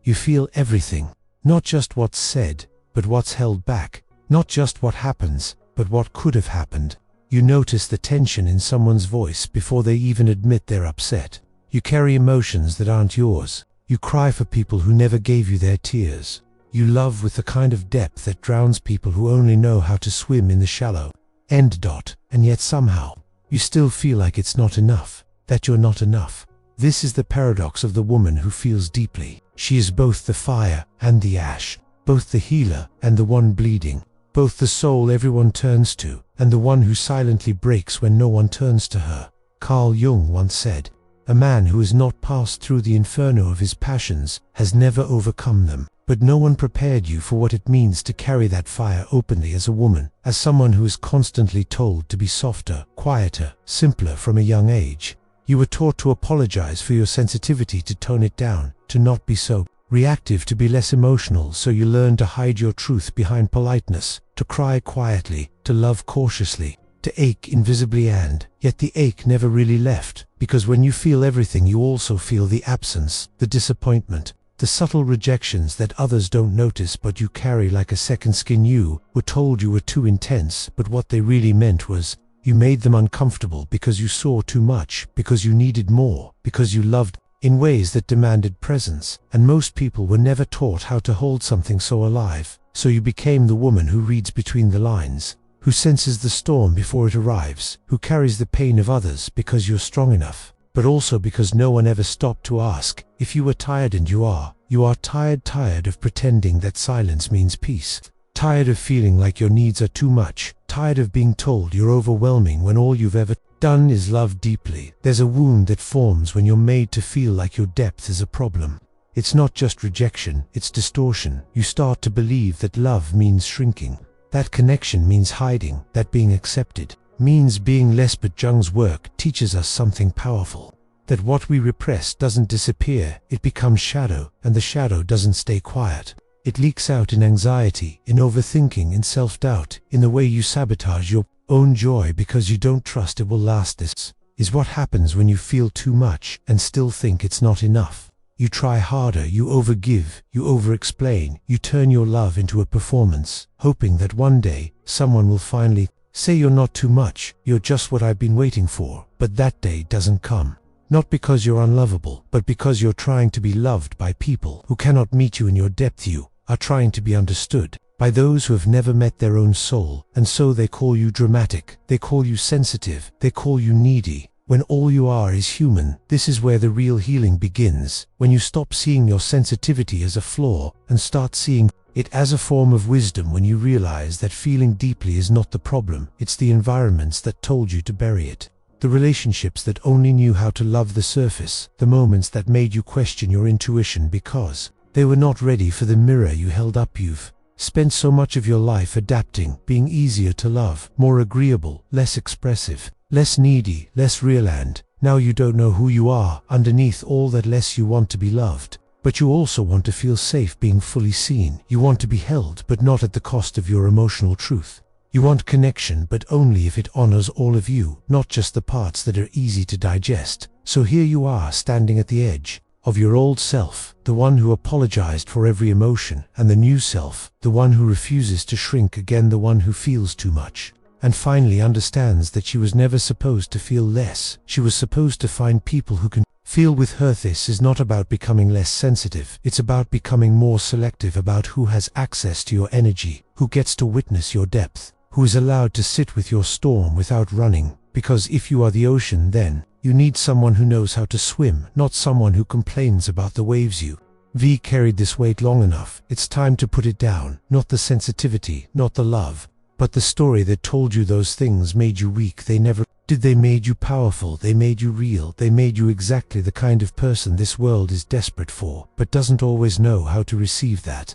You feel everything. Not just what's said, but what's held back. Not just what happens, but what could have happened. You notice the tension in someone's voice before they even admit they're upset. You carry emotions that aren't yours. You cry for people who never gave you their tears. You love with the kind of depth that drowns people who only know how to swim in the shallow. And yet somehow, you still feel like it's not enough, that you're not enough. This is the paradox of the woman who feels deeply. She is both the fire and the ash, both the healer and the one bleeding, both the soul everyone turns to and the one who silently breaks when no one turns to her. Carl Jung once said, "A man who has not passed through the inferno of his passions has never overcome them." But no one prepared you for what it means to carry that fire openly as a woman, as someone who is constantly told to be softer, quieter, simpler from a young age. You were taught to apologize for your sensitivity, to tone it down, to not be so reactive, to be less emotional, so you learn to hide your truth behind politeness, to cry quietly, to love cautiously, to ache invisibly, and yet the ache never really left, because when you feel everything you also feel the absence, the disappointment, the subtle rejections that others don't notice but you carry like a second skin. You were told you were too intense, but what they really meant was, you made them uncomfortable because you saw too much, because you needed more, because you loved in ways that demanded presence, and most people were never taught how to hold something so alive. So you became the woman who reads between the lines, who senses the storm before it arrives, who carries the pain of others because you're strong enough, but also because no one ever stopped to ask if you were tired. And you are tired of pretending that silence means peace, tired of feeling like your needs are too much, tired of being told you're overwhelming when all you've ever done is love deeply. There's a wound that forms when you're made to feel like your depth is a problem. It's not just rejection, it's distortion. You start to believe that love means shrinking, that connection means hiding, that being accepted means being less. But Jung's work teaches us something powerful, that what we repress doesn't disappear, it becomes shadow, and the shadow doesn't stay quiet. It leaks out in anxiety, in overthinking, in self-doubt, in the way you sabotage your own joy because you don't trust it will last. This is what happens when you feel too much and still think it's not enough. You try harder, you overgive, you over-explain, you turn your love into a performance, hoping that one day someone will finally say you're not too much, you're just what I've been waiting for. But that day doesn't come. Not because you're unlovable, but because you're trying to be loved by people who cannot meet you in your depth. You are trying to be understood by those who have never met their own soul, and so they call you dramatic, they call you sensitive, they call you needy, when all you are is human. This is where the real healing begins, when you stop seeing your sensitivity as a flaw and start seeing it as a form of wisdom, when you realize that feeling deeply is not the problem, it's the environments that told you to bury it. The relationships that only knew how to love the surface, the moments that made you question your intuition because they were not ready for the mirror you held up. You've spent so much of your life adapting, being easier to love, more agreeable, less expressive, less needy, less real, and now you don't know who you are underneath all that. Less you want to be loved, but you also want to feel safe being fully seen. You want to be held, but not at the cost of your emotional truth. You want connection, but only if it honors all of you, not just the parts that are easy to digest. So here you are, standing at the edge of your old self, the one who apologized for every emotion, and the new self, the one who refuses to shrink again, the one who feels too much, and finally understands that she was never supposed to feel less. She was supposed to find people who can feel with her. This is not about becoming less sensitive, it's about becoming more selective, about who has access to your energy, who gets to witness your depth, who is allowed to sit with your storm without running. Because if you are the ocean, then you need someone who knows how to swim, not someone who complains about the waves. You've carried this weight long enough. It's time to put it down. Not the sensitivity, not the love, but the story that told you those things made you weak. They never did. They made you powerful. They made you real. They made you exactly the kind of person this world is desperate for, but doesn't always know how to receive that.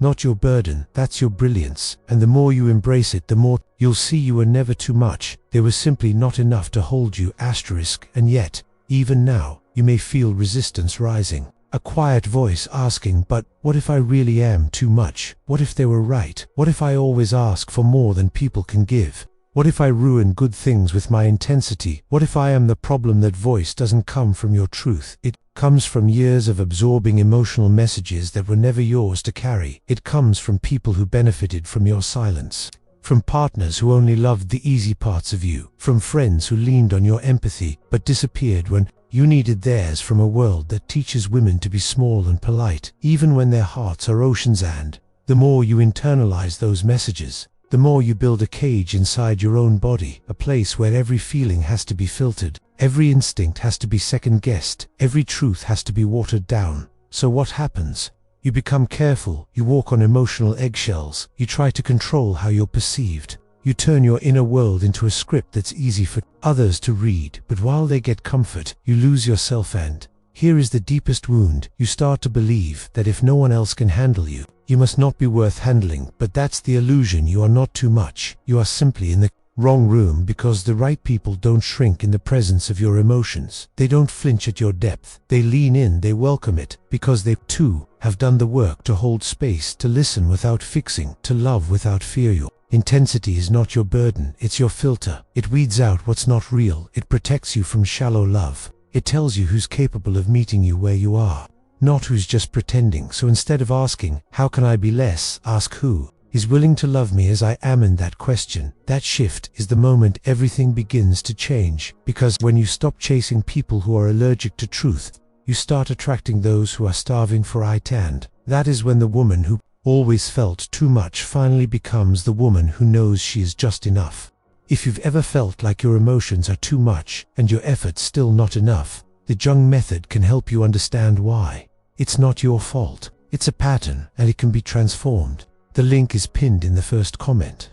Not your burden, that's your brilliance, and the more you embrace it, the more you'll see you were never too much. There was simply not enough to hold you. And yet, even now, you may feel resistance rising. A quiet voice asking, but what if I really am too much? What if they were right? What if I always ask for more than people can give? What if I ruin good things with my intensity? What if I am the problem? That voice doesn't come from your truth. It comes from years of absorbing emotional messages that were never yours to carry. It comes from people who benefited from your silence. From partners who only loved the easy parts of you. From friends who leaned on your empathy but disappeared when you needed theirs. From a world that teaches women to be small and polite, even when their hearts are oceans. And the more you internalize those messages, the more you build a cage inside your own body, a place where every feeling has to be filtered, every instinct has to be second-guessed, every truth has to be watered down. So what happens? You become careful, you walk on emotional eggshells, you try to control how you're perceived. You turn your inner world into a script that's easy for others to read, but while they get comfort, you lose yourself. And here is the deepest wound. You start to believe that if no one else can handle you, you must not be worth handling. But that's the illusion. You are not too much. You are simply in the wrong room, because the right people don't shrink in the presence of your emotions. They don't flinch at your depth. They lean in, they welcome it, because they too have done the work to hold space, to listen without fixing, to love without fear. Your intensity is not your burden, it's your filter. It weeds out what's not real. It protects you from shallow love. It tells you who's capable of meeting you where you are, not who's just pretending. So instead of asking, how can I be less, ask who is willing to love me as I am. In that question, that shift is the moment everything begins to change. Because when you stop chasing people who are allergic to truth, you start attracting those who are starving for it. And that is when the woman who always felt too much finally becomes the woman who knows she is just enough. If you've ever felt like your emotions are too much and your efforts still not enough, the Jung Method can help you understand why. It's not your fault. It's a pattern, and it can be transformed. The link is pinned in the first comment.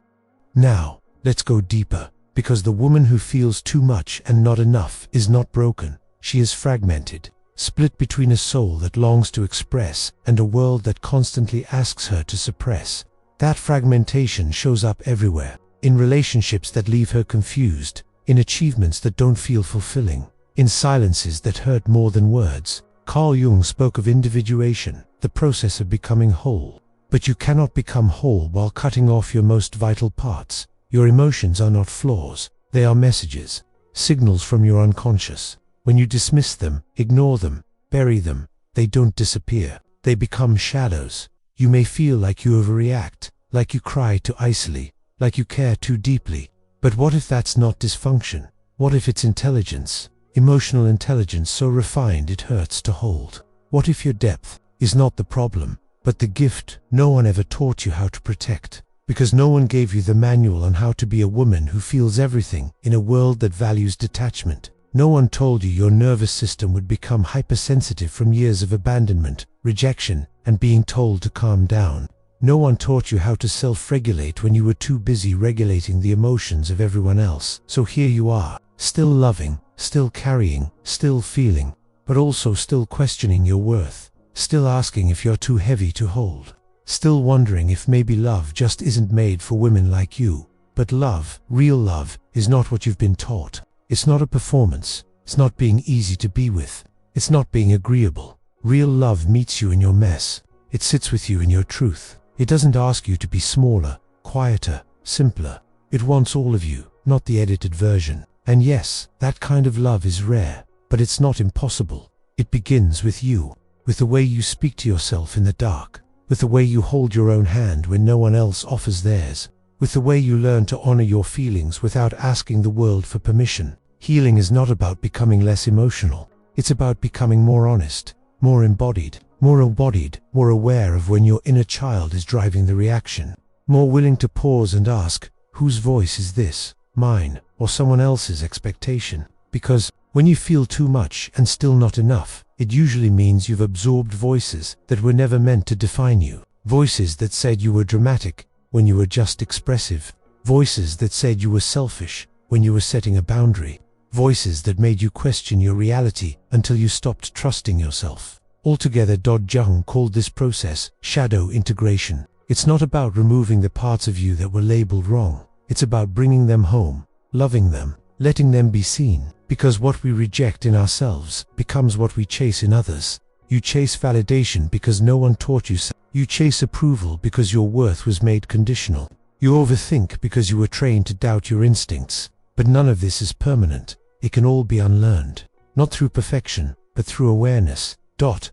Now, let's go deeper, because the woman who feels too much and not enough is not broken. She is fragmented, split between a soul that longs to express and a world that constantly asks her to suppress. That fragmentation shows up everywhere. In relationships that leave her confused, in achievements that don't feel fulfilling, in silences that hurt more than words. Carl Jung spoke of individuation, the process of becoming whole. But you cannot become whole while cutting off your most vital parts. Your emotions are not flaws, they are messages, signals from your unconscious. When you dismiss them, ignore them, bury them, they don't disappear. They become shadows. You may feel like you overreact, like you cry too icily, like you care too deeply. But what if that's not dysfunction? What if it's intelligence? Emotional intelligence so refined it hurts to hold. What if your depth is not the problem, but the gift no one ever taught you how to protect? Because no one gave you the manual on how to be a woman who feels everything in a world that values detachment. No one told you your nervous system would become hypersensitive from years of abandonment, rejection, and being told to calm down. No one taught you how to self-regulate when you were too busy regulating the emotions of everyone else. So here you are, still loving, still carrying, still feeling, but also still questioning your worth, still asking if you're too heavy to hold, still wondering if maybe love just isn't made for women like you. But love, real love, is not what you've been taught. It's not a performance. It's not being easy to be with. It's not being agreeable. Real love meets you in your mess. It sits with you in your truth. It doesn't ask you to be smaller, quieter, simpler. It wants all of you, not the edited version. And yes, that kind of love is rare, but it's not impossible. It begins with you, with the way you speak to yourself in the dark, with the way you hold your own hand when no one else offers theirs, with the way you learn to honor your feelings without asking the world for permission. Healing is not about becoming less emotional. It's about becoming more honest, more embodied, more aware of when your inner child is driving the reaction, more willing to pause and ask, whose voice is this, mine, or someone else's expectation? Because when you feel too much and still not enough, it usually means you've absorbed voices that were never meant to define you. Voices that said you were dramatic when you were just expressive. Voices that said you were selfish when you were setting a boundary. Voices that made you question your reality until you stopped trusting yourself. Altogether, Jung called this process shadow integration. It's not about removing the parts of you that were labeled wrong. It's about bringing them home, loving them, letting them be seen. Because what we reject in ourselves becomes what we chase in others. You chase validation because no one taught you so. You chase approval because your worth was made conditional. You overthink because you were trained to doubt your instincts. But none of this is permanent. It can all be unlearned. Not through perfection, but through awareness.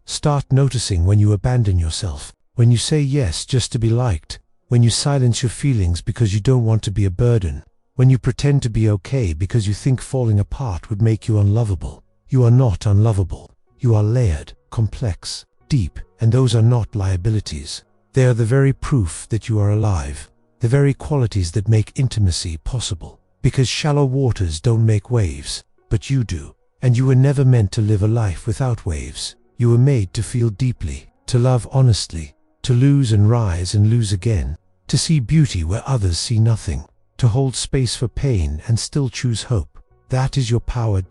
Start noticing when you abandon yourself. When you say yes just to be liked. When you silence your feelings because you don't want to be a burden. When you pretend to be okay because you think falling apart would make you unlovable. You are not unlovable. You are layered, complex, deep, and those are not liabilities. They are the very proof that you are alive. The very qualities that make intimacy possible. Because shallow waters don't make waves, but you do. And you were never meant to live a life without waves. You were made to feel deeply, to love honestly, to lose and rise and lose again, to see beauty where others see nothing, to hold space for pain and still choose hope. That is your power.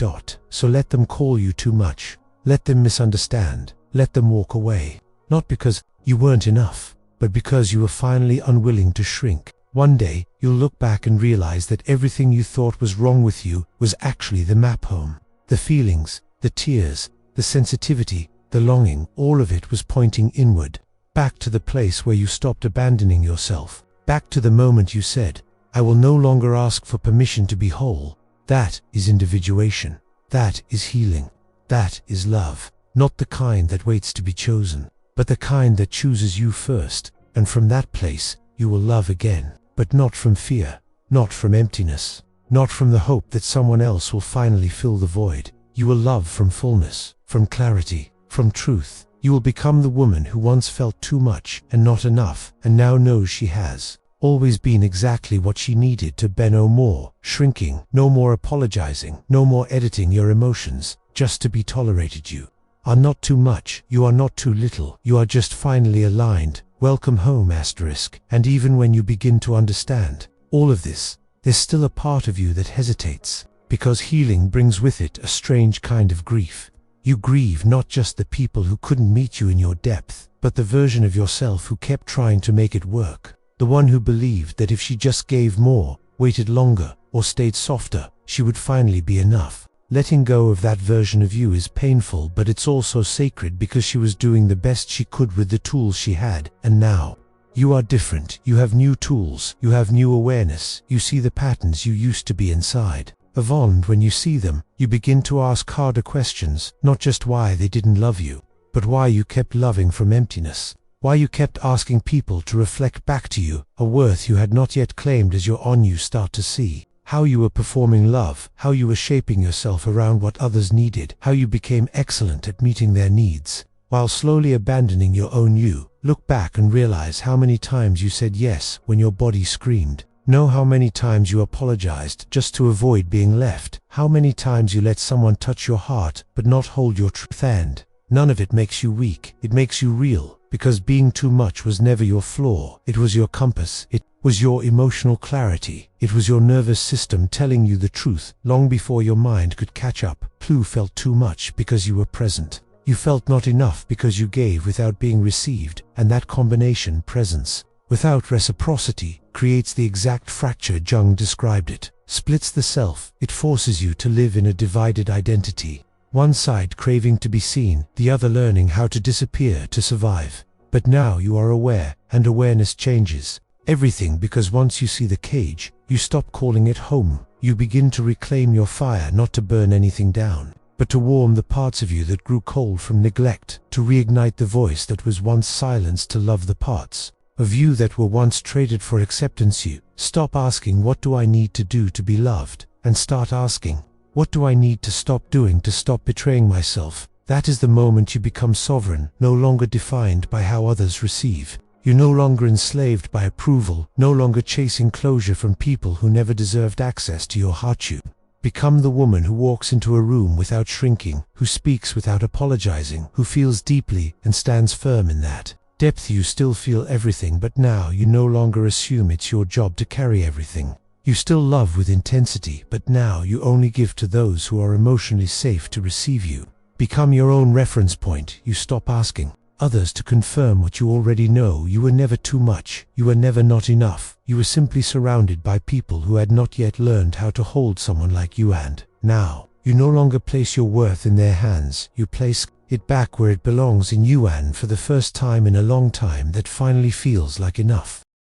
So let them call you too much. Let them misunderstand. Let them walk away. Not because you weren't enough, but because you were finally unwilling to shrink. One day, you'll look back and realize that everything you thought was wrong with you was actually the map home. The feelings, the tears, the sensitivity, the longing, all of it was pointing inward. Back to the place where you stopped abandoning yourself. Back to the moment you said, I will no longer ask for permission to be whole. That is individuation. That is healing. That is love. Not the kind that waits to be chosen, but the kind that chooses you first. And from that place, you will love again. But not from fear, not from emptiness, not from the hope that someone else will finally fill the void. You will love from fullness, from clarity, from truth. You will become the woman who once felt too much and not enough, and now knows she has always been exactly what she needed to be. No more shrinking, no more apologizing, no more editing your emotions, just to be tolerated. You are not too much, you are not too little, you are just finally aligned. Welcome home, asterisk. And even when you begin to understand all of this, there's still a part of you that hesitates, because healing brings with it a strange kind of grief. You grieve not just the people who couldn't meet you in your depth, but the version of yourself who kept trying to make it work. The one who believed that if she just gave more, waited longer, or stayed softer, she would finally be enough. Letting go of that version of you is painful, but it's also sacred because she was doing the best she could with the tools she had. And now, you are different. You have new tools. You have new awareness. You see the patterns you used to be inside. And when you see them, you begin to ask harder questions, not just why they didn't love you, but why you kept loving from emptiness. Why you kept asking people to reflect back to you a worth you had not yet claimed. As your on you start to see how you were performing love, how you were shaping yourself around what others needed, how you became excellent at meeting their needs, while slowly abandoning your own you. Look back and realize how many times you said yes when your body screamed. Know how many times you apologized just to avoid being left. How many times you let someone touch your heart but not hold your truth. And none of it makes you weak. It makes you real, because being too much was never your flaw. It was your compass. It was your emotional clarity. It was your nervous system telling you the truth long before your mind could catch up. You felt too much because you were present. You felt not enough because you gave without being received, and that combination, presence without reciprocity, creates the exact fracture Jung described it. Splits the self. It forces you to live in a divided identity. One side craving to be seen, the other learning how to disappear to survive. But now you are aware, and awareness changes everything, because once you see the cage, you stop calling it home. You begin to reclaim your fire, not to burn anything down, but to warm the parts of you that grew cold from neglect, to reignite the voice that was once silenced, to love the parts of you that were once traded for acceptance. You stop asking, what do I need to do to be loved? And start asking, what do I need to stop doing to stop betraying myself? That is the moment you become sovereign, no longer defined by how others receive. You're no longer enslaved by approval, no longer chasing closure from people who never deserved access to your heart. You become the woman who walks into a room without shrinking, who speaks without apologizing, who feels deeply and stands firm in that depth. You still feel everything, but now you no longer assume it's your job to carry everything. You still love with intensity, but now you only give to those who are emotionally safe to receive you. Become your own reference point. You stop asking others to confirm what you already know. You were never too much. You were never not enough. You were simply surrounded by people who had not yet learned how to hold someone like you. And now, you no longer place your worth in their hands. You place it back where it belongs, in you. And for the first time in a long time, that finally feels like enough.